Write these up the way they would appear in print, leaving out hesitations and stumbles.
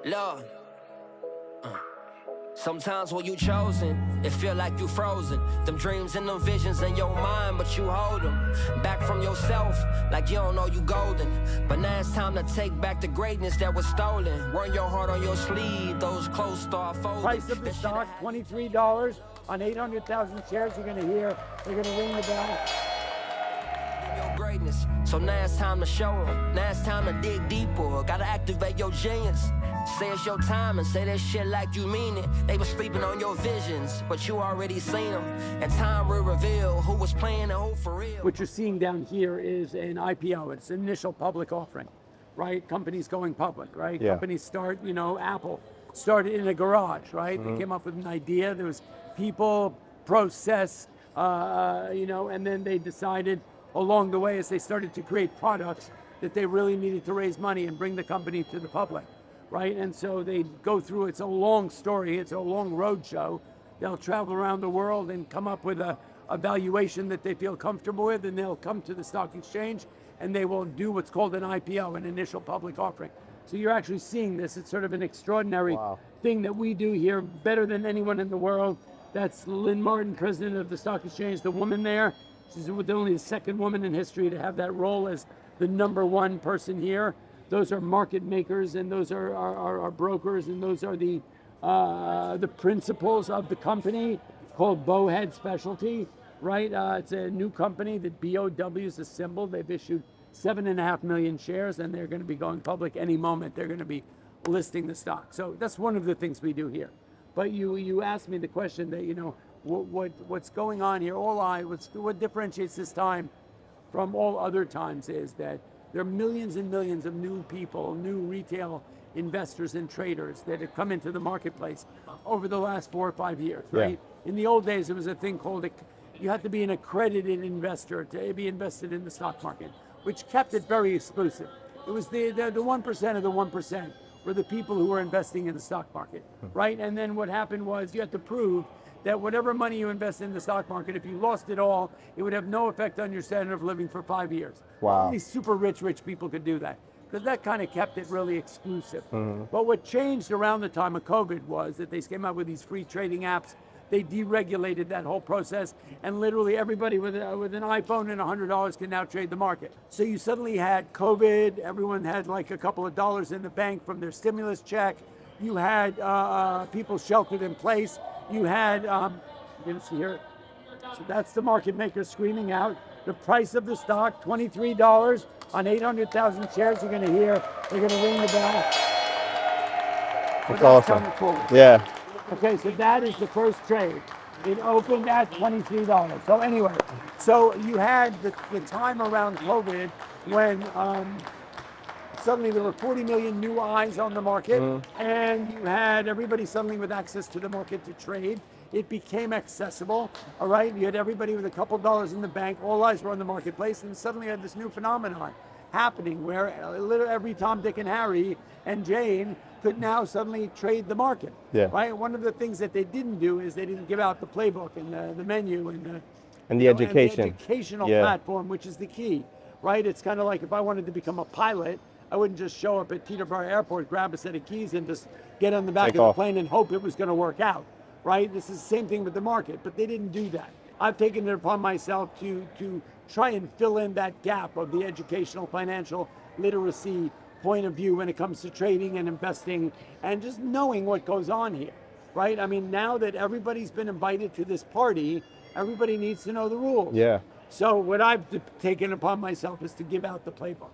Lord, sometimes when you chosen, it feel like you frozen. Them dreams and them visions in your mind, but you hold them back from yourself like you don't know you golden. But now it's time to take back the greatness that was stolen. Wearing your heart on your sleeve, those clothes start folding. Price of the stock, $23 on 800,000 shares. You're gonna hear, they're gonna ring the bell. Greatness. So now it's time to show them. Now it's time to dig deeper. Gotta activate your genius. Say it's your time and say that shit like you mean it. They were sleeping on your visions, but you already seen them. And time will reveal who was playing and who for real. What you're seeing down here is an IPO. It's an initial public offering, right? Companies going public, right? Yeah. Companies start, you know, Apple started in a garage, right? They came up with an idea. There was people, process, you know, and then they decided along the way as they started to create products that they really needed to raise money and bring the company to the public, right? And so they go through, it's a long story, it's a long road show. They'll travel around the world and come up with a valuation that they feel comfortable with, and they'll come to the stock exchange and they will do what's called an IPO, an initial public offering. So you're actually seeing this. It's sort of an extraordinary thing that we do here, better than anyone in the world. That's Lynn Martin, president of the stock exchange, the woman there. She's only the second woman in history to have that role as the #1 person here. Those are market makers, and those are brokers, and those are the principals of the company called Bowhead Specialty, right? It's a new company that BOW is a symbol. They've issued 7.5 million shares, and they're going to be going public any moment. They're going to be listing the stock. So that's one of the things we do here. But you asked me the question that, you know, what's going on here? What differentiates this time from all other times is that there are millions and millions of new people, new retail investors and traders that have come into the marketplace over the last 4 or 5 years, right? Yeah. In the old days, there was a thing called, you had to be an accredited investor to be invested in the stock market, which kept it very exclusive. It was the 1% of the 1% were the people who were investing in the stock market, right? And then what happened was you had to prove that whatever money you invest in the stock market, if you lost it all, it would have no effect on your standard of living for 5 years. Wow. These super rich people could do that, because that kind of kept it really exclusive. But what changed around the time of COVID was that they came out with these free trading apps. They deregulated that whole process, and literally everybody with an iPhone and $100 can now trade the market. So you suddenly had COVID, everyone had like a couple of dollars in the bank from their stimulus check. You had people sheltered in place. You had, you can see here, so that's the market maker screaming out. The price of the stock, $23 on 800,000 shares. You're gonna hear, they're gonna ring the bell. That's awesome. Yeah. Okay, so that is the first trade. It opened at $23. So anyway, so you had the time around COVID when suddenly there were 40 million new eyes on the market, and you had everybody suddenly with access to the market to trade. It became accessible, all right? You had everybody with a couple dollars in the bank, all eyes were on the marketplace, and suddenly you had this new phenomenon happening where every Tom, Dick, and Harry and Jane could now suddenly trade the market, right? One of the things that they didn't do is they didn't give out the playbook and the menu and the education. And the educational platform, which is the key, right? It's kind of like if I wanted to become a pilot, I wouldn't just show up at Teterboro Airport, grab a set of keys, and just get on the back of the plane and hope it was going to work out, right? This is the same thing with the market, but they didn't do that. I've taken it upon myself to try and fill in that gap of the educational financial literacy point of view when it comes to trading and investing and just knowing what goes on here, right? I mean, now that everybody's been invited to this party, everybody needs to know the rules. Yeah. So what I've taken upon myself is to give out the playbook.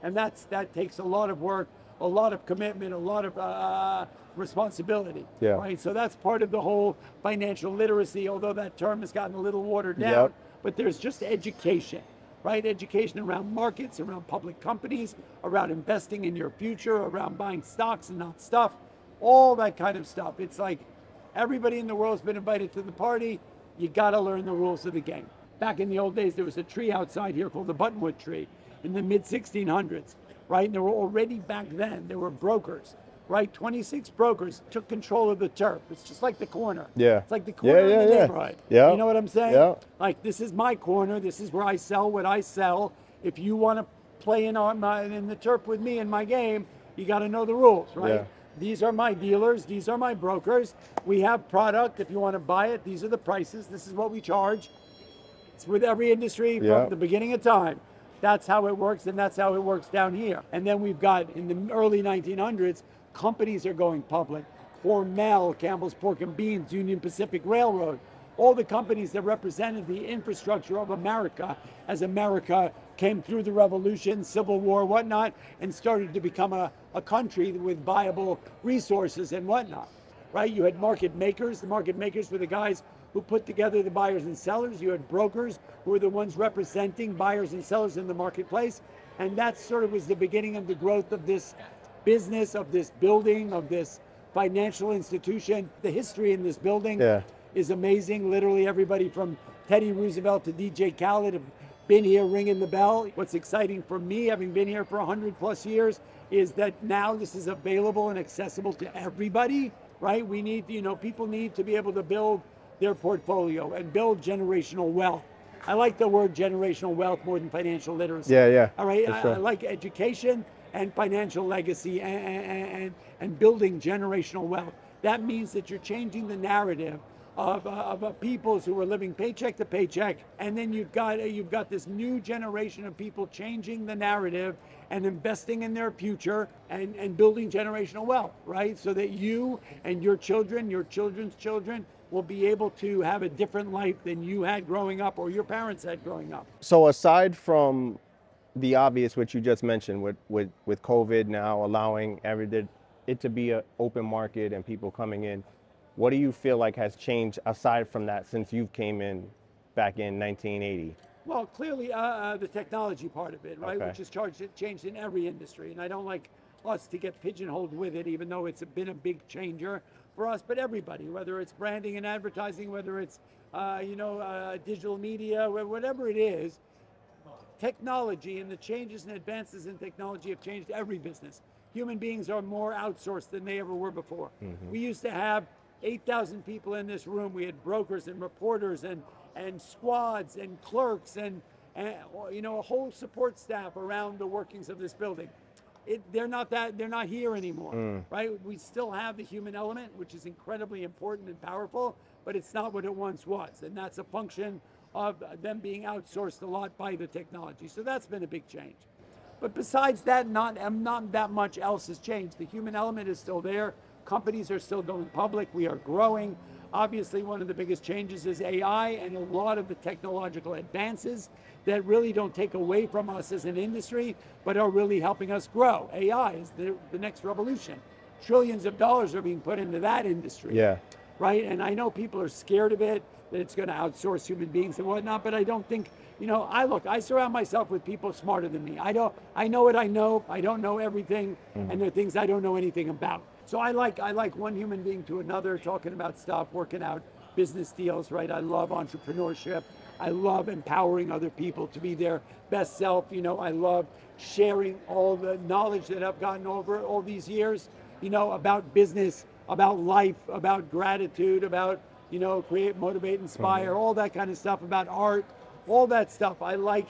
And that takes a lot of work, a lot of commitment, a lot of responsibility, right? So that's part of the whole financial literacy, although that term has gotten a little watered down, but there's just education, right? Education around markets, around public companies, around investing in your future, around buying stocks and not stuff, all that kind of stuff. It's like everybody in the world's been invited to the party. You gotta learn the rules of the game. Back in the old days, there was a tree outside here called the buttonwood tree in the mid-1600s, right? And there were already back then, there were brokers, right? 26 brokers took control of the turf. It's just like the corner. Yeah. It's like the corner in the neighborhood. Yeah. You know what I'm saying? Yeah. Like, this is my corner. This is where I sell what I sell. If you want to play in the turf with me in my game, you got to know the rules, right? Yeah. These are my dealers. These are my brokers. We have product. If you want to buy it, these are the prices. This is what we charge. It's with every industry from the beginning of time. That's how it works, and that's how it works down here. And then we've got, in the early 1900s, companies are going public. Hormel, Campbell's Pork and Beans, Union Pacific Railroad, all the companies that represented the infrastructure of America as America came through the revolution, Civil War, whatnot, and started to become a country with viable resources and whatnot, right? You had market makers. The market makers were the guys who put together the buyers and sellers. You had brokers who were the ones representing buyers and sellers in the marketplace. And that sort of was the beginning of the growth of this business, of this building, of this financial institution. The history in this building is amazing. Literally everybody from Teddy Roosevelt to DJ Khaled have been here ringing the bell. What's exciting for me, having been here for 100+ years, is that now this is available and accessible to everybody, right? We need, people need to be able to build their portfolio and build generational wealth. I like the word generational wealth more than financial literacy. All right, I like education and financial legacy and building generational wealth. That means that you're changing the narrative of peoples who are living paycheck to paycheck, and then you've got this new generation of people changing the narrative and investing in their future and building generational wealth, right? So that you and your children, your children's children, will be able to have a different life than you had growing up or your parents had growing up. So aside from the obvious, which you just mentioned, with COVID now allowing it to be an open market and people coming in, what do you feel like has changed aside from that since you came in back in 1980? Well, clearly the technology part of it, right, Okay. which has changed in every industry. And I don't like us to get pigeonholed with it, even though it's been a big changer for us, but everybody, whether it's branding and advertising, whether it's digital media, whatever it is, technology and the changes and advances in technology have changed every business. Human beings are more outsourced than they ever were before. We used to have 8,000 people in this room. We had brokers and reporters and squads and clerks and a whole support staff around the workings of this building. They're not here anymore, right? We still have the human element, which is incredibly important and powerful, but it's not what it once was. And that's a function of them being outsourced a lot by the technology. So that's been a big change. But besides that, not that much else has changed. The human element is still there. Companies are still going public. We are growing. Obviously, one of the biggest changes is AI and a lot of the technological advances that really don't take away from us as an industry, but are really helping us grow. AI is the next revolution. Trillions of dollars are being put into that industry. Right? And I know people are scared of it, that it's going to outsource human beings and whatnot, but I don't think, I surround myself with people smarter than me. I know what I know. I don't know everything, and there are things I don't know anything about. So I like one human being to another, talking about stuff, working out business deals, right? I love entrepreneurship. I love empowering other people to be their best self. I love sharing all the knowledge that I've gotten over all these years, about business, about life, about gratitude, about, create, motivate, inspire, all that kind of stuff, about art, all that stuff. I like,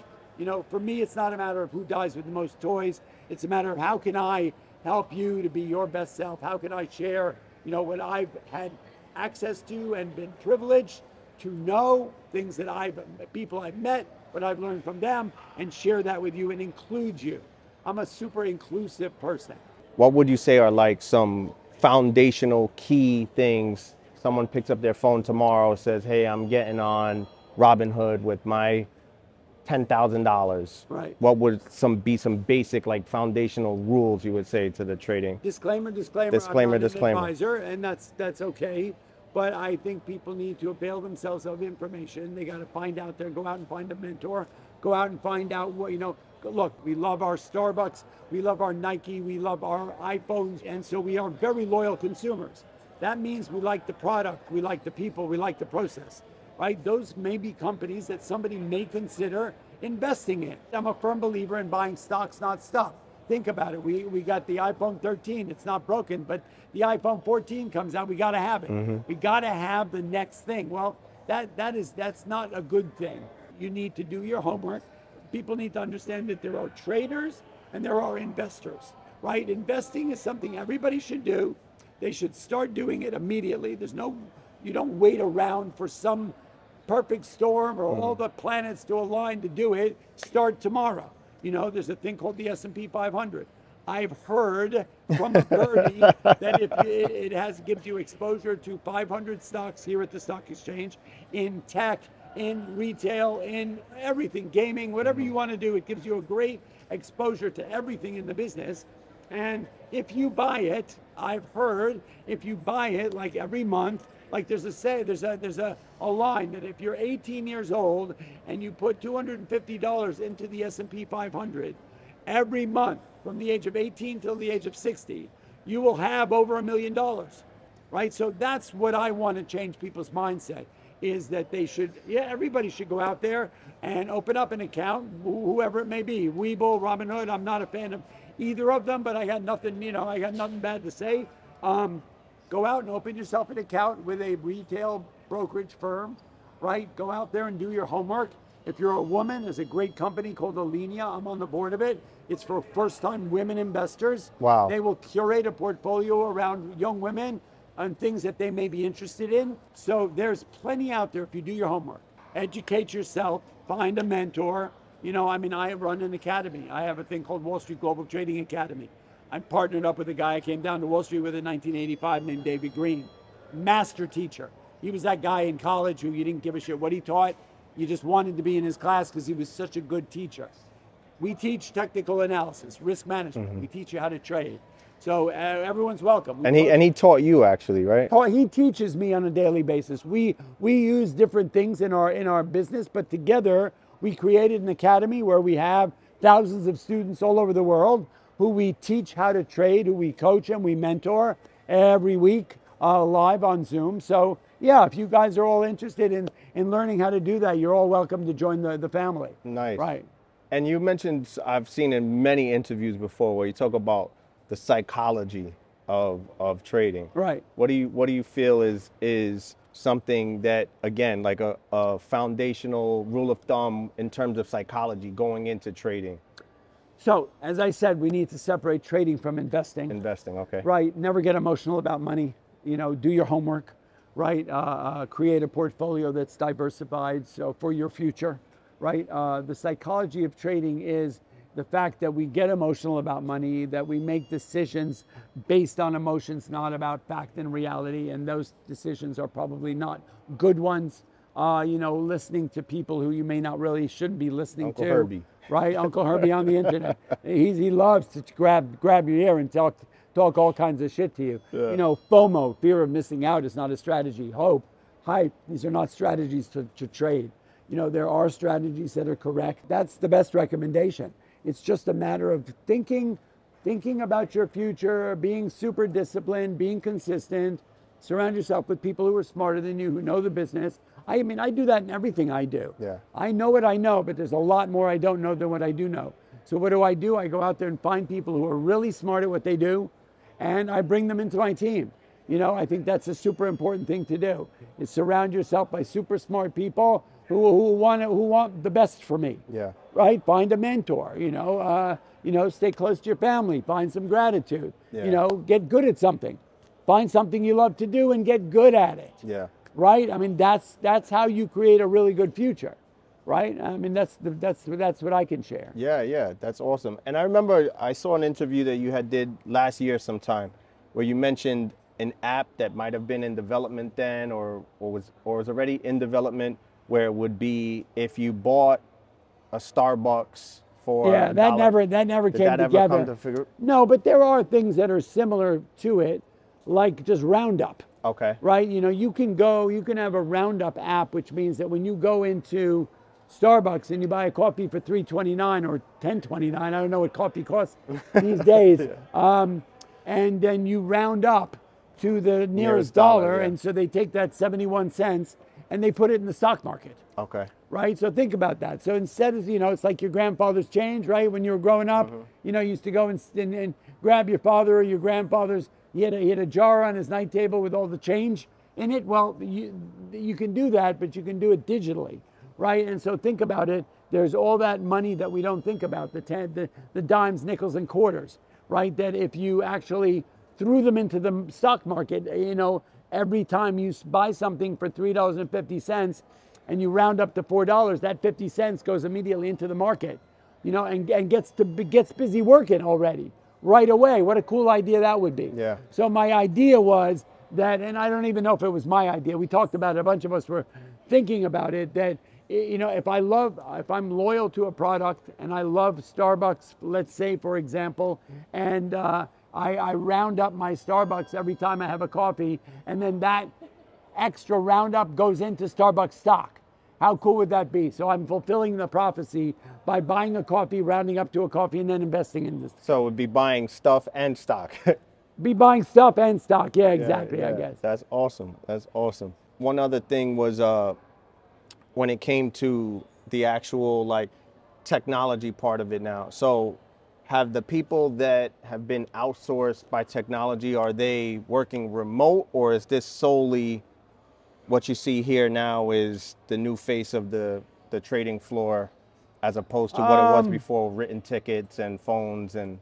for me, it's not a matter of who dies with the most toys. It's a matter of how can I help you to be your best self? How can I share, what I've had access to and been privileged to know, things that people I've met, what I've learned from them, and share that with you and include you. I'm a super inclusive person. What would you say are like some foundational key things? Someone picks up their phone tomorrow, says, hey, I'm getting on Robinhood with my $10,000. Right. What would be some basic, like, foundational rules you would say to the trading? Disclaimer. Disclaimer. I'm not an advisor, and that's okay. But I think people need to avail themselves of information. They got to find out there, go out and find a mentor, go out and find out what, look, we love our Starbucks, we love our Nike, we love our iPhones, and so we are very loyal consumers. That means we like the product, we like the people, we like the process, right? Those may be companies that somebody may consider investing in. I'm a firm believer in buying stocks, not stuff. Think about it. We got the iPhone 13. It's not broken, but the iPhone 14 comes out. We got to have it. We got to have the next thing. Well, that's not a good thing. You need to do your homework. People need to understand that there are traders and there are investors. right? Investing is something everybody should do. They should start doing it immediately. You don't wait around for some perfect storm or all the planets to align to do it. Start tomorrow. There's a thing called the S&P 500. I've heard from a birdie that if it gives you exposure to 500 stocks here at the stock exchange, in tech, in retail, in everything, gaming, whatever you want to do, it gives you a great exposure to everything in the business. And if you buy it, I've heard, if you buy it like every month, like there's a line that if you're 18 years old and you put $250 into the S&P 500 every month from the age of 18 till the age of 60, you will have over $1 million, right? So that's what I want to change people's mindset, is that everybody should go out there and open up an account, whoever it may be, Webull, Robinhood. I'm not a fan of either of them, but I got nothing bad to say. Go out and open yourself an account with a retail brokerage firm, right? Go out there and do your homework. If you're a woman, there's a great company called Alinea. I'm on the board of it. It's for first-time women investors. Wow. They will curate a portfolio around young women and things that they may be interested in. So there's plenty out there if you do your homework. Educate yourself, find a mentor. I run an academy. I have a thing called Wall Street Global Trading Academy. I'm partnered up with a guy I came down to Wall Street with in 1985 named David Green. Master teacher. He was that guy in college who you didn't give a shit what he taught. You just wanted to be in his class because he was such a good teacher. We teach technical analysis, risk management. We teach you how to trade. So everyone's welcome. And he taught you actually, right? He teaches me on a daily basis. We use different things in our business, but together we created an academy where we have thousands of students all over the world who we teach how to trade, who we coach and we mentor every week live on Zoom. So yeah, if you guys are all interested in learning how to do that, you're all welcome to join the family. Nice. Right. And you mentioned, I've seen in many interviews before where you talk about the psychology of trading. Right. What do you feel is something that, again, like a foundational rule of thumb in terms of psychology going into trading? So, as I said, we need to separate trading from investing. Investing, okay. Right. Never get emotional about money. Do your homework. Right. Create a portfolio that's diversified. So for your future, right. The psychology of trading is the fact that we get emotional about money, that we make decisions based on emotions, not about fact and reality. And those decisions are probably not good ones. Listening to people who you may not really shouldn't be listening Uncle to. Herbie. Right. Uncle Herbie on the internet. He loves to grab your ear and talk all kinds of shit to you. Yeah. FOMO, fear of missing out, is not a strategy. Hope, hype, these are not strategies to trade. There are strategies that are correct. That's the best recommendation. It's just a matter of thinking about your future, being super disciplined, being consistent. Surround yourself with people who are smarter than you, who know the business. I do that in everything I do. Yeah. I know what I know, but there's a lot more I don't know than what I do know. So what do? I go out there and find people who are really smart at what they do, and I bring them into my team. I think that's a super important thing to do, is surround yourself by super smart people who want the best for me. Yeah. Right? Find a mentor, stay close to your family, find some gratitude, Yeah. Get good at something. Find something you love to do and get good at it. Yeah. Right? That's how you create a really good future. Right? That's what I can share. Yeah, that's awesome. And I remember I saw an interview that you had did last year sometime where you mentioned an app that might have been in development then or was already in development, where it would be if you bought a Starbucks for that never Did came that together. ever come to figure? No, but there are things that are similar to it, like just Roundup. Okay. Right? You can have a Roundup app, which means that when you go into Starbucks and you buy a coffee for $3.29 or $10.29, I don't know what coffee costs these days, and then you round up to the nearest dollar, yeah. and so they take that 71 cents and they put it in the stock market. Okay. Right? So think about that. So instead of, it's like your grandfather's change, right? When you were growing up, you used to go and grab your father or your grandfather's, he had a jar on his night table with all the change in it. Well, you can do that, but you can do it digitally, right? And so think about it. There's all that money that we don't think about, the dimes, nickels, and quarters, right? That if you actually threw them into the stock market, you know, every time you buy something for $3.50 and you round up to $4, that 50 cents goes immediately into the market, you know, and gets busy working already right away. What a cool idea that would be. Yeah. So my idea was that, and I don't even know if it was my idea, we talked about it, a bunch of us were thinking about it, that, you know, if I'm loyal to a product and I love Starbucks, let's say, for example, and I round up my Starbucks every time I have a coffee, and then that extra roundup goes into Starbucks stock. How cool would that be? So I'm fulfilling the prophecy by buying a coffee, rounding up to a coffee, and then investing in this. So it would be buying stuff and stock. Be buying stuff and stock. Yeah, exactly, yeah. I guess. That's awesome. That's awesome. One other thing was when it came to the actual like technology part of it now. So have the people that have been outsourced by technology, are they working remote, or is this solely what you see here now is the new face of the trading floor as opposed to what it was before, written tickets and phones and...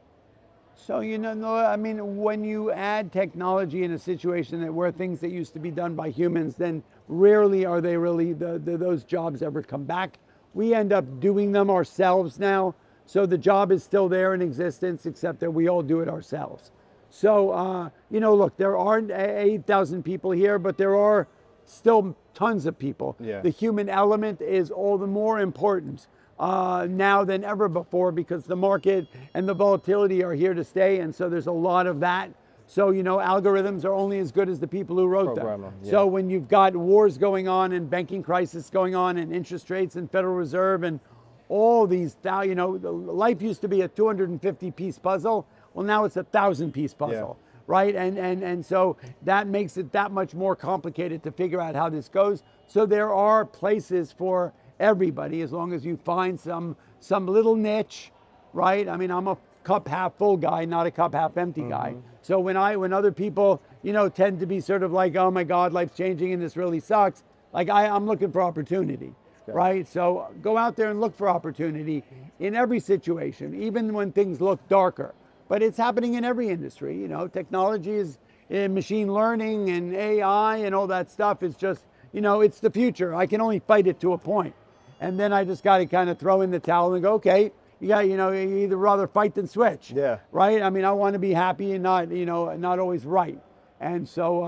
So, you know, no, I mean, when you add technology in a situation that where things that used to be done by humans, then rarely are they really, those jobs ever come back. We end up doing them ourselves now. So the job is still there in existence, except that we all do it ourselves. So, you know, look, there aren't 8,000 people here, but there are still tons of people. Yeah. The human element is all the more important now than ever before, because the market and the volatility are here to stay, and so there's a lot of that. So, you know, algorithms are only as good as the people who wrote them. Yeah. So when you've got wars going on and banking crisis going on and interest rates and Federal Reserve and all these, you know, life used to be a 250-piece puzzle. Well, now it's a 1,000-piece puzzle, right? And so that makes it that much more complicated to figure out how this goes. So there are places for everybody, as long as you find some little niche, right? I mean, I'm a cup half full guy, not a cup half empty guy. So when other people, you know, tend to be sort of like, oh my God, life's changing and this really sucks, like I'm looking for opportunity, right? So go out there and look for opportunity in every situation, even when things look darker. But it's happening in every industry, you know. Technology is in machine learning and AI and all that stuff is just, you know, it's the future. I can only fight it to a point. And then I just got to kind of throw in the towel and go, okay, you got, you know, you either rather fight than switch. Yeah. Right? I mean, I want to be happy and not, you know, not always right. And so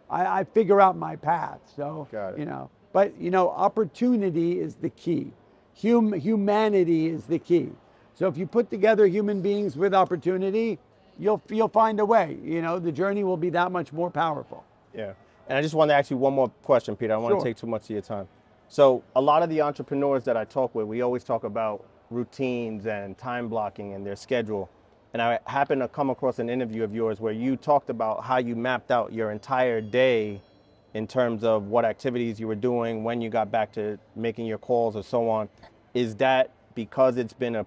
I figure out my path. So, you know, but, you know, opportunity is the key. Humanity is the key. So if you put together human beings with opportunity, you'll find a way. You know, the journey will be that much more powerful. Yeah. And I just want to ask you one more question, Peter. I don't want to take too much of your time. So a lot of the entrepreneurs that I talk with, we always talk about routines and time blocking and their schedule. And I happened to come across an interview of yours where you talked about how you mapped out your entire day in terms of what activities you were doing, when you got back to making your calls or so on. Is that because it's been a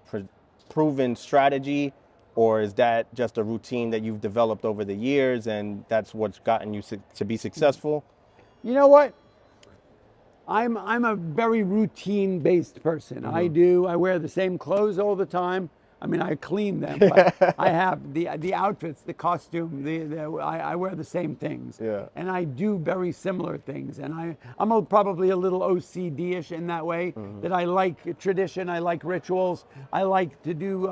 proven strategy, or is that just a routine that you've developed over the years and that's what's gotten you to be successful? You know what? I'm a very routine-based person. I wear the same clothes all the time. I mean, I clean them, but I have the outfits, the costume, I wear the same things. Yeah. And I do very similar things. And I'm probably a little OCD-ish in that way, that I like tradition, I like rituals, I like to do,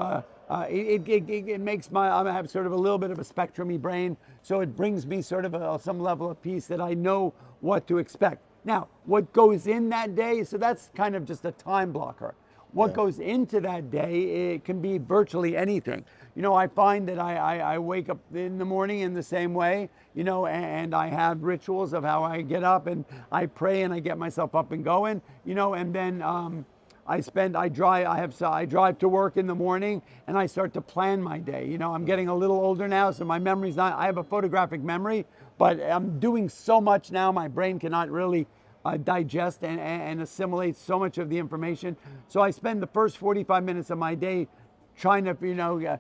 it makes I have sort of a little bit of a spectrum-y brain, so it brings me sort of some level of peace that I know what to expect. Now, what goes in that day, so that's kind of just a time blocker. What goes into that day, it can be virtually anything. You know, I find that I wake up in the morning in the same way, you know, and I have rituals of how I get up and I pray and I get myself up and going, you know, and then I drive to work in the morning and I start to plan my day. You know, I'm getting a little older now, so my memory's not, I have a photographic memory, but I'm doing so much now, my brain cannot really digest and assimilate so much of the information. So I spend the first 45 minutes of my day trying to, you know,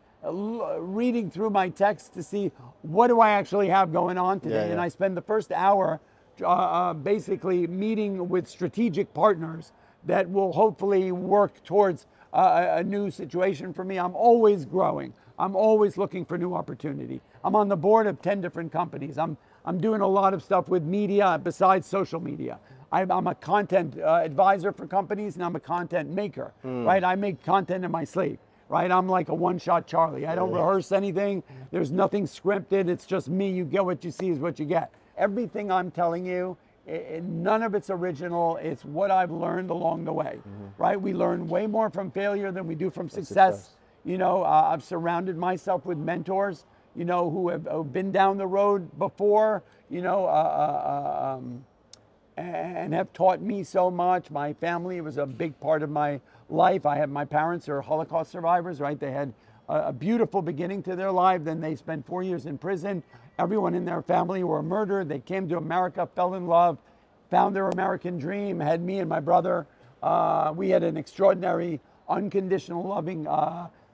reading through my text to see what do I actually have going on today. And I spend the first hour basically meeting with strategic partners that will hopefully work towards a new situation for me. I'm always growing. I'm always looking for new opportunity. I'm on the board of 10 different companies. I'm doing a lot of stuff with media besides social media. I'm a content advisor for companies, and I'm a content maker, right? I make content in my sleep, right? I'm like a one-shot Charlie. I don't rehearse anything. There's nothing scripted. It's just me. You get what you see is what you get. Everything I'm telling you, none of it's original. It's what I've learned along the way, right? We learn way more from failure than we do from success. You know, I've surrounded myself with mentors, you know, who have been down the road before, you know, and have taught me so much. My family was a big part of my life. My parents are Holocaust survivors, right? They had a beautiful beginning to their life. Then they spent 4 years in prison. Everyone in their family were murdered. They came to America, fell in love, found their American dream, had me and my brother. We had an extraordinary, unconditional, loving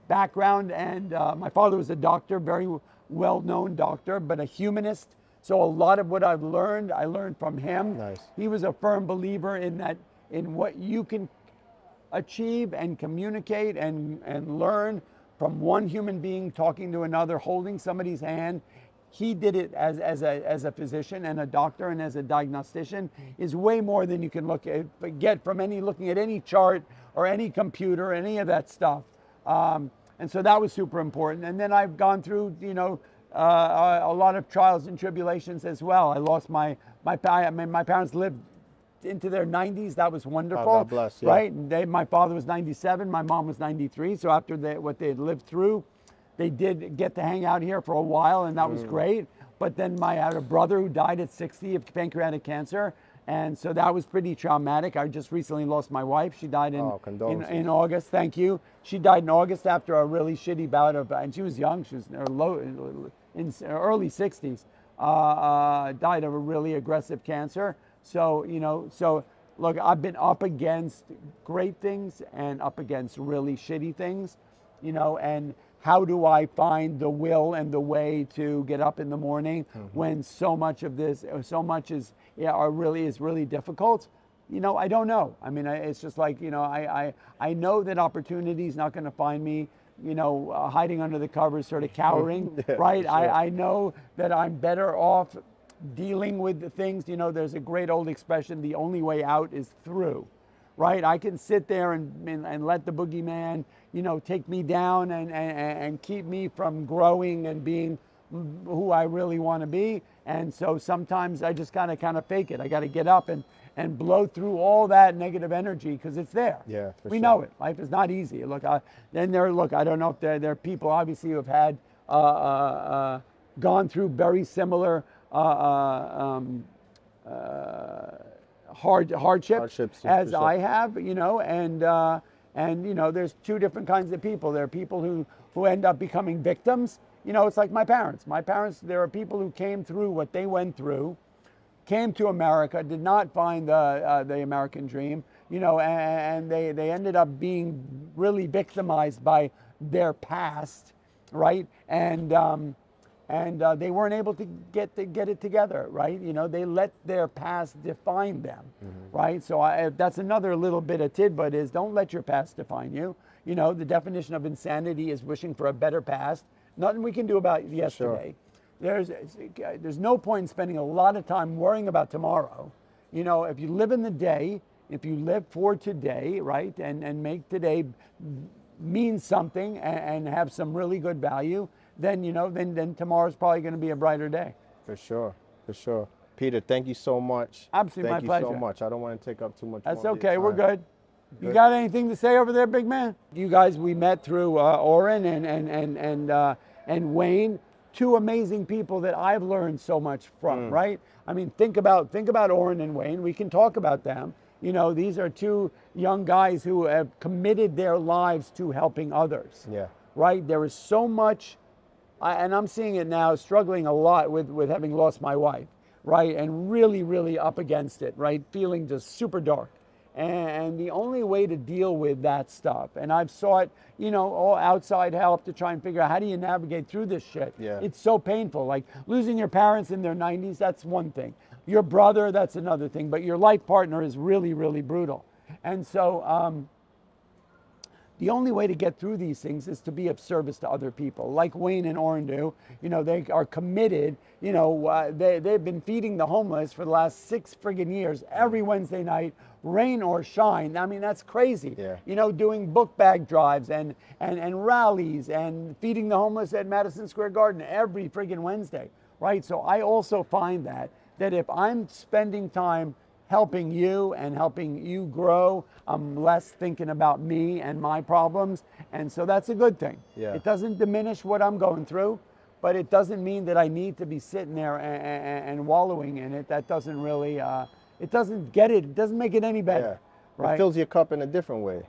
background. And my father was a doctor, very well-known doctor, but a humanist. So a lot of what I've learned, I learned from him. Nice. He was a firm believer in what you can achieve and communicate and learn from one human being talking to another, holding somebody's hand. He did it as a physician and a doctor and as a diagnostician, is way more than you can get from looking at any chart or any computer, any of that stuff. And so that was super important. And then I've gone through, you know, a lot of trials and tribulations as well. I lost my parents lived into their 90s. That was wonderful. God bless, yeah. Right? My father was 97, my mom was 93. So after what they had lived through, they did get to hang out here for a while, and that was great. But then I had a brother who died at 60 of pancreatic cancer, and so that was pretty traumatic. I just recently lost my wife. She died in August. Thank you. She died in August after a really shitty bout of, and she was young. She was in her early 60s. Died of a really aggressive cancer. So, you know, look, I've been up against great things and up against really shitty things, you know, and how do I find the will and the way to get up in the morning when so much is really difficult? You know, I don't know. I mean, it's just like, you know, I know that opportunity is not going to find me, you know, hiding under the covers, sort of cowering, right? Sure. I know that I'm better off dealing with the things. You know, there's a great old expression, the only way out is through. Right, I can sit there and let the boogeyman, you know, take me down and keep me from growing and being who I really want to be. And so sometimes I just kind of fake it. I got to get up and blow through all that negative energy because it's there. Yeah, we know it. Life is not easy. Look, I don't know if there are people obviously who have had gone through very similar hardships as I have, you know, and you know, there's two different kinds of people. There are people who end up becoming victims. You know, it's like my parents. There are people who came through what they went through, came to America, did not find the American dream, you know, and they ended up being really victimized by their past, right? And they weren't able to get it together, right? You know, they let their past define them, right? So that's another little bit of tidbit is don't let your past define you. You know, the definition of insanity is wishing for a better past. Nothing we can do about yesterday. Sure. There's no point in spending a lot of time worrying about tomorrow. You know, if you live in the day, if you live for today, right, and make today mean something and have some really good value, then, you know, then tomorrow's probably going to be a brighter day. For sure. Peter, thank you so much. Absolutely, my pleasure. Thank you so much. I don't want to take up too much That's more okay, we're good. You got anything to say over there, big man? You guys, we met through Oren and Wayne, two amazing people that I've learned so much from, right? I mean, think about Oren and Wayne. We can talk about them. You know, these are two young guys who have committed their lives to helping others. Yeah. Right? There is so much, and I'm seeing it now, struggling a lot with having lost my wife, right? And really, really up against it, right? Feeling just super dark. And the only way to deal with that stuff, and I've sought, you know, all outside help to try and figure out how do you navigate through this shit. Yeah. It's so painful. Like losing your parents in their 90s, that's one thing. Your brother, that's another thing. But your life partner is really, really brutal. And so the only way to get through these things is to be of service to other people, like Wayne and Oren do. You know, they are committed. You know, they've been feeding the homeless for the last 6 friggin' years, every Wednesday night, rain or shine. I mean, that's crazy. Yeah. You know, doing book bag drives and rallies and feeding the homeless at Madison Square Garden every friggin' Wednesday, right? So I also find that if I'm spending time helping you and helping you grow, I'm less thinking about me and my problems. And so that's a good thing. Yeah. It doesn't diminish what I'm going through, but it doesn't mean that I need to be sitting there and wallowing in it. That doesn't really, it doesn't make it any better. Yeah. Right? It fills your cup in a different way.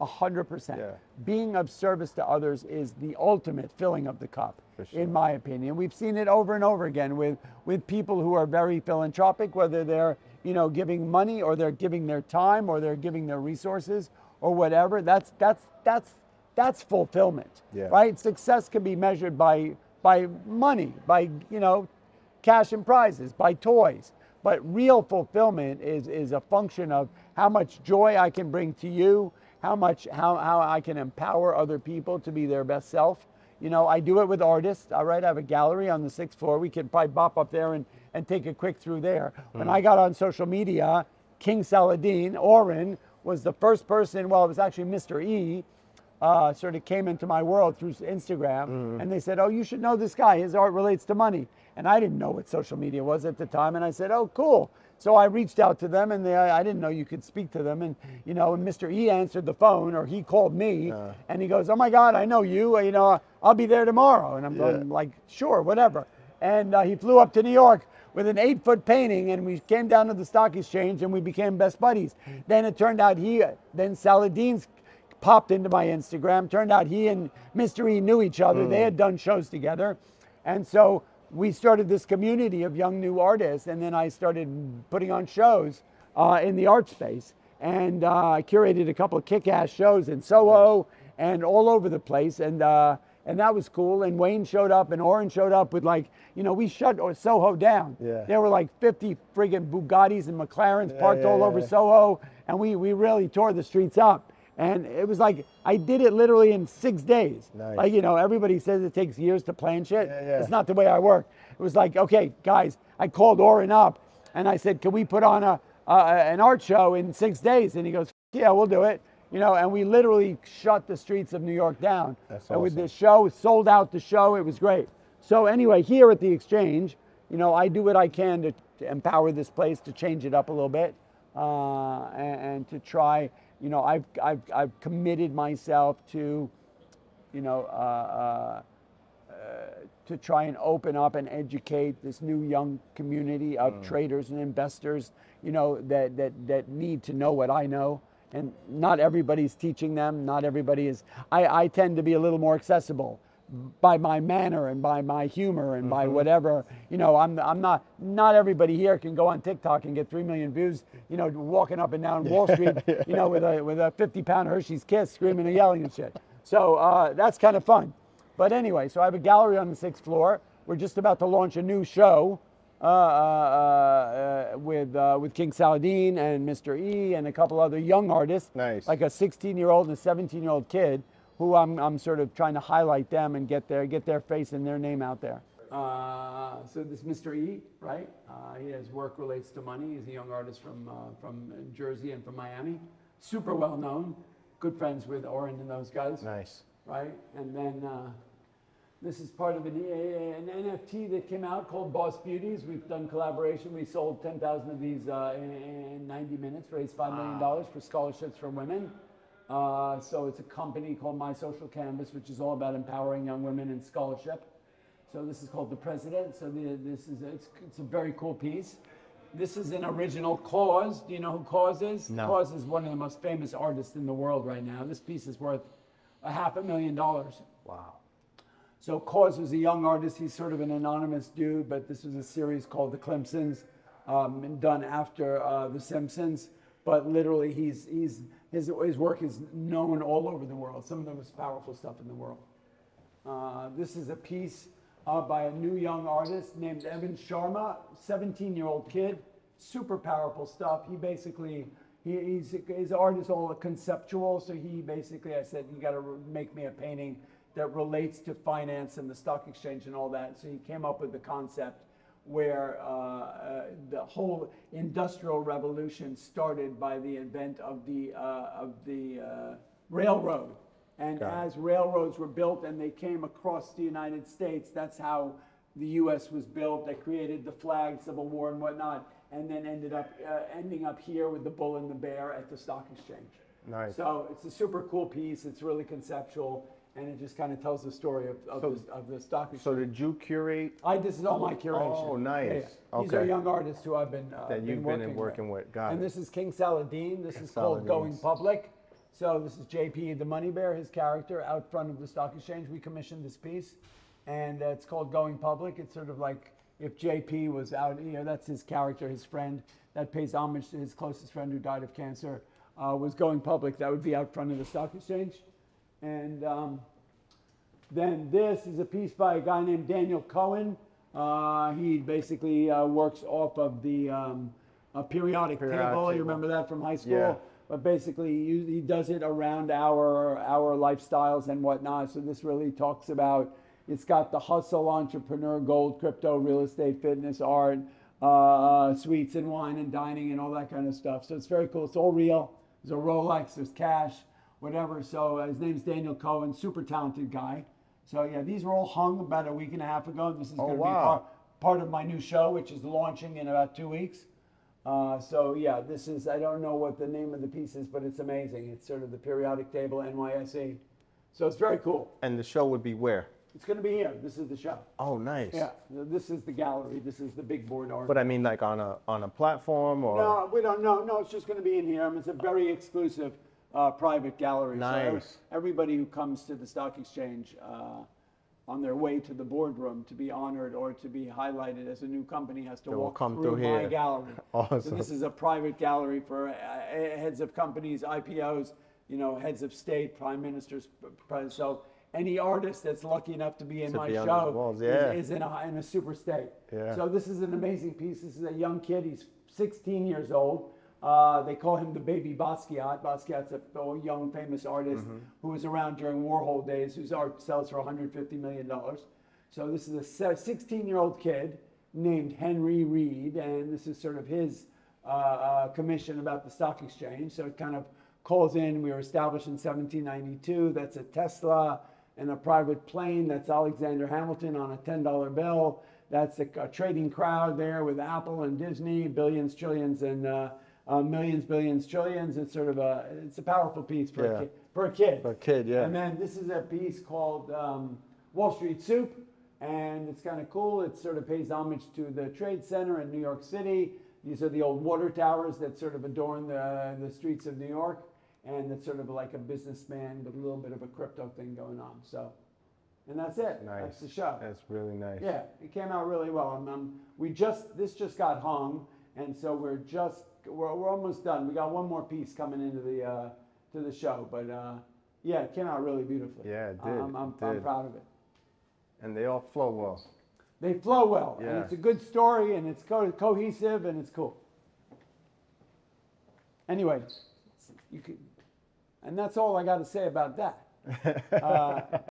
100%. Yeah. Being of service to others is the ultimate filling of the cup, For sure. in my opinion. We've seen it over and over again with people who are very philanthropic, whether they're, you know, giving money or they're giving their time or they're giving their resources or whatever. That's fulfillment, Yeah. right? Success can be measured by money, by, you know, cash and prizes, by toys. But real fulfillment is a function of how much joy I can bring to you, how I can empower other people to be their best self. You know, I do it with artists. All right, I have a gallery on the 6th floor. We can probably bop up there and take a quick through there. When I got on social media, King Saladeen, Oren, was the first person, well, it was actually Mr. E, sort of came into my world through Instagram, and they said, oh, you should know this guy. His art relates to money. And I didn't know what social media was at the time, and I said, oh, cool. So I reached out to them, and I didn't know you could speak to them. And, you know, and Mr. E answered the phone, or he called me, and he goes, oh, my God, I know you. You know, I'll be there tomorrow. And I'm going like, sure, whatever. And he flew up to New York with an 8-foot painting, and we came down to the stock exchange, and we became best buddies. Then it turned out then Saladeen's popped into my Instagram. Turned out he and Mr. E knew each other. They had done shows together. And so we started this community of young new artists, and then I started putting on shows in the art space. And I curated a couple of kick-ass shows in Soho and all over the place. And that was cool. And Wayne showed up and Oren showed up with, like, you know, we shut Soho down. Yeah. There were like 50 friggin' Bugattis and McLarens parked all over Soho. And we really tore the streets up. And it was like, I did it literally in 6 days. Nice. Like, you know, everybody says it takes years to plan shit. Yeah. It's not the way I work. It was like, okay, guys, I called Oren up and I said, can we put on an art show in 6 days? And he goes, yeah, we'll do it. You know, and we literally shut the streets of New York down. That's and with awesome. the show, sold out the show. It was great. So anyway, here at the Exchange, you know, I do what I can to empower this place, to change it up a little bit, and to try. You know, I've committed myself to, you know, to try and open up and educate this new young community of traders and investors, you know, that need to know what I know. And not everybody's teaching them. Not everybody is. I tend to be a little more accessible by my manner and by my humor and by whatever. You know, I'm not everybody here can go on TikTok and get 3 million views, you know, walking up and down Wall Street, you know, with a 50-pound Hershey's Kiss screaming and yelling and shit. So that's kind of fun. But anyway, so I have a gallery on the 6th floor. We're just about to launch a new show with King Saladeen and Mr. E and a couple other young artists. Nice. Like a 16-year-old and a 17-year-old kid, who I'm sort of trying to highlight them and get their face and their name out there. So this Mr. E, right? His work relates to money. He's a young artist from Jersey and from Miami. Super well known. Good friends with Oren and those guys. Nice. Right? And then this is part of an NFT that came out called Boss Beauties. We've done collaboration. We sold 10,000 of these in 90 minutes, raised $5 million for scholarships for women. So it's a company called My Social Canvas, which is all about empowering young women in scholarship. So this is called The President. So it's a very cool piece. This is an original KAWS. Do you know who KAWS is? No. KAWS is one of the most famous artists in the world right now. This piece is worth $500,000. Wow. So KAWS was a young artist. He's sort of an anonymous dude, but this was a series called The Clemsons, done after The Simpsons. But literally, his work is known all over the world. Some of the most powerful stuff in the world. This is a piece by a new young artist named Evan Sharma, 17-year-old kid. Super powerful stuff. his art is all conceptual. So he basically, I said, you got to make me a painting that relates to finance and the stock exchange and all that. So he came up with the concept where the whole industrial revolution started by the advent of the railroad. And as railroads were built and they came across the United States, that's how the U.S. was built. They created the flag, Civil War and whatnot, and then ending up here with the bull and the bear at the stock exchange. Nice. So it's a super cool piece. It's really conceptual, and it just kind of tells the story of the stock exchange. So did you curate? This is all my curation. Oh, nice. Yeah. These are young artists who I've been working with. Got and it. this is King Saladeen. This is called Going Public. So this is JP, the money bear, his character out front of the stock exchange. We commissioned this piece, and it's called Going Public. It's sort of like if JP was out, that's his character, his friend, that pays homage to his closest friend who died of cancer, was going public. That would be out front of the stock exchange. And then this is a piece by a guy named Daniel Cohen. He basically works off of the periodic table. You remember that from high school? Yeah. But basically, he does it around our lifestyles and whatnot. So this really talks about, it's got the hustle, entrepreneur, gold, crypto, real estate, fitness, art, sweets and wine and dining and all that kind of stuff. So it's very cool. It's all real. There's a Rolex, there's cash, whatever. So his name's Daniel Cohen, super talented guy. So yeah, these were all hung about a week and a half ago. This is going to be part of my new show, which is launching in about 2 weeks. So yeah, this is, I don't know what the name of the piece is, but it's amazing. It's sort of the periodic table, NYSE. So it's very cool. And the show would be where? It's going to be here. This is the show. Oh, nice. Yeah, this is the gallery. This is the big board art. But I mean, like on a platform or? No, we don't know. No, it's just going to be in here. It's a very exclusive private gallery. Nice. So everybody who comes to the stock exchange on their way to the boardroom to be honored or to be highlighted as a new company has to walk through my gallery. Awesome. So this is a private gallery for heads of companies, IPOs, heads of state, prime ministers. So any artist that's lucky enough to be in my show is in a super state. Yeah. So this is an amazing piece. This is a young kid. He's 16 years old. They call him the baby Basquiat. Basquiat's a young, famous artist who was around during Warhol days, whose art sells for $150 million. So this is a 16-year-old kid named Henry Reed, and this is sort of his commission about the stock exchange. So it kind of calls in, we were established in 1792. That's a Tesla and a private plane. That's Alexander Hamilton on a $10 bill. That's a trading crowd there with Apple and Disney, billions, trillions, and millions, billions, trillions. It's sort of it's a powerful piece for a kid. For a kid, yeah. And then this is a piece called Wall Street Soup, and it's kind of cool. It sort of pays homage to the Trade Center in New York City. These are the old water towers that sort of adorn the streets of New York, and it's sort of like a businessman with a little bit of a crypto thing going on. So, and that's it. Nice. That's the show. That's really nice. Yeah, it came out really well. This just got hung, and so we're almost done. We got one more piece coming into to the show, but yeah, it came out really beautifully. Yeah, it did. I'm proud of it. And they all flow well. They flow well, yeah. And it's a good story, and it's cohesive, and it's cool. Anyway, and that's all I got to say about that.